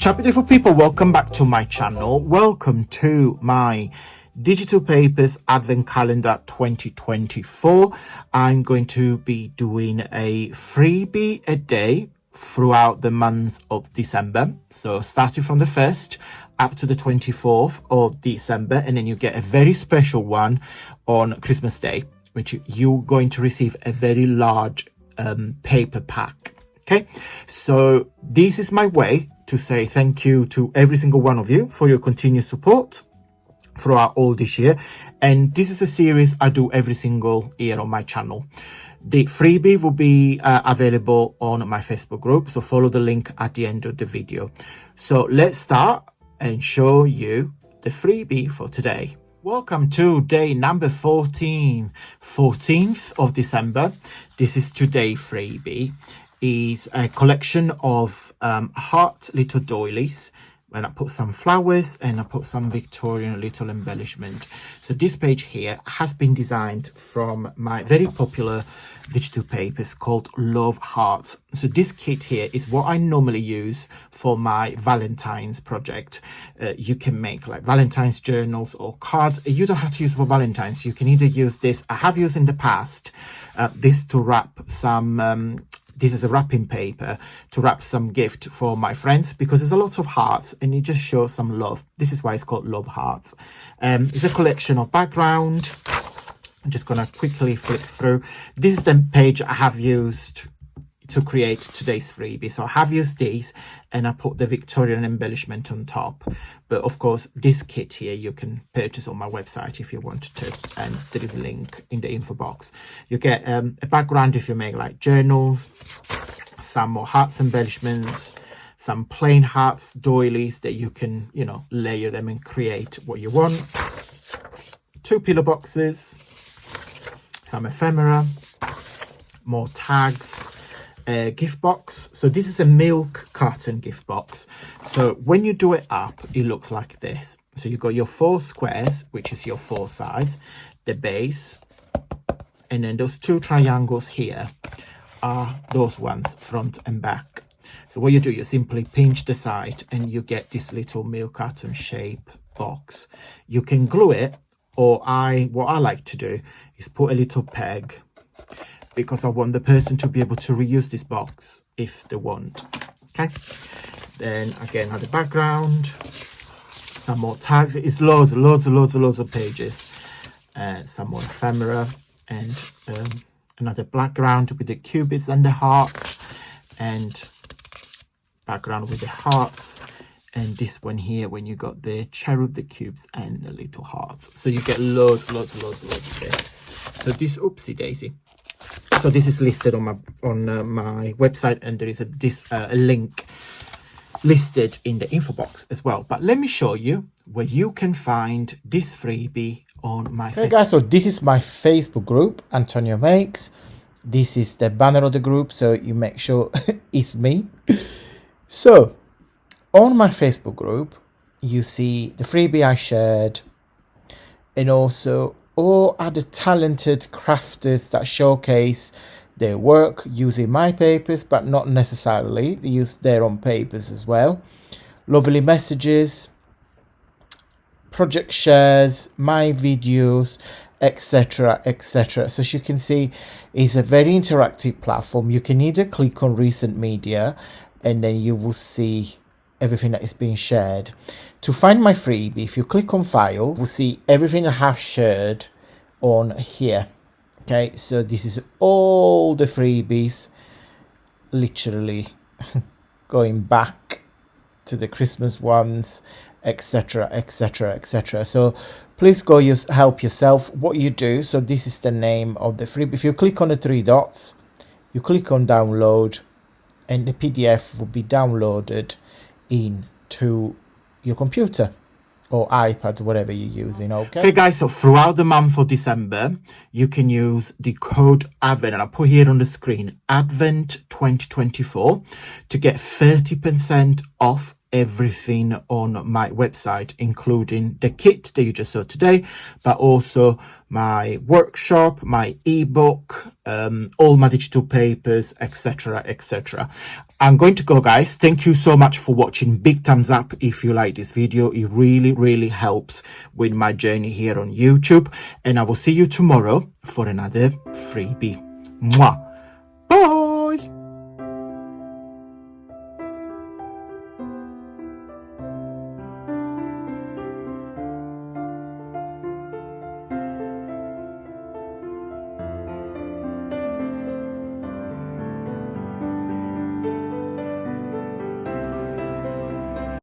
Chapter beautiful people, welcome back to my channel. Welcome to my digital papers advent calendar 2024. I'm going to be doing a freebie a day throughout the month of December, so starting from the 1st up to the 24th of December, and then you get a very special one on Christmas Day, which you're going to receive a very large paper pack. Okay, so this is my way to say thank you to every single one of you for your continued support throughout all this year. And this is a series I do every single year on my channel. The freebie will be available on my Facebook group, so follow the link at the end of the video. So let's start and show you the freebie for today. Welcome to day number 14, 14th of December. This is today's freebie. Is a collection of heart little doilies, and I put some flowers and I put some Victorian little embellishment. So this page here has been designed from my very popular digital papers called Love Hearts. So this kit here is what I normally use for my Valentine's project. You can make like Valentine's journals or cards. You don't have to use for Valentine's. You can either use this. I have used in the past this to wrap some this is a wrapping paper to wrap some gift for my friends, because there's a lot of hearts and it just shows some love. This is why it's called Love Hearts. It's a collection of background. I'm just going to quickly flip through. This is the page I have used to create today's freebie. So I have used these and I put the Victorian embellishment on top. But of course, this kit here you can purchase on my website if you wanted to, and there is a link in the info box. You get a background if you make like journals, some more hearts embellishments, some plain hearts doilies that you can, you know, layer them and create what you want. 2 pillow boxes, some ephemera, more tags, gift box. So this is a milk carton gift box. So when you do it up, it looks like this. So you've got your 4 squares, which is your 4 sides, the base, and then those 2 triangles here are those ones, front and back. So what you do, you simply pinch the side and you get this little milk carton shape box. You can glue it, or what I like to do is put a little peg, because I want the person to be able to reuse this box if they want. Okay, then again at the background, some more tags. It's loads of pages. Some more ephemera, and another background with the cubits and the hearts, and background with the hearts, and this one here when you got the cherub, the cubes, and the little hearts. So you get loads of this. So this, oopsie daisy. So this is listed on my website, and there is a link listed in the info box as well. But let me show you where you can find this freebie on my Hey guys, so this is my Facebook group, AntonioMakes. This is the banner of the group, so you make sure it's me. So on my Facebook group, you see the freebie I shared, and also all other talented crafters that showcase their work using my papers, but not necessarily. They use their own papers as well. Lovely messages, project shares, my videos, etc, etc. So as you can see, it's a very interactive platform. You can either click on recent media and then you will see everything that is being shared. To find my freebie, if you click on file, we'll see everything I have shared on here. Okay, so this is all the freebies, literally going back to the Christmas ones, etc, etc, etc. So please go help yourself. What you do, so this is the name of the freebie. If you click on the 3 dots, you click on download, and the PDF will be downloaded into your computer or iPad, whatever you're using. Okay guys, so throughout the month of December you can use the code ADVENT, and I'll put here on the screen, ADVENT 2024, to get 30% off everything on my website, including the kit that you just saw today, but also my workshop, my ebook, all my digital papers, etc., etc. I'm going to go, guys. Thank you so much for watching. Big thumbs up if you like this video. It really helps with my journey here on YouTube, and I will see you tomorrow for another freebie. Mwah. Bye.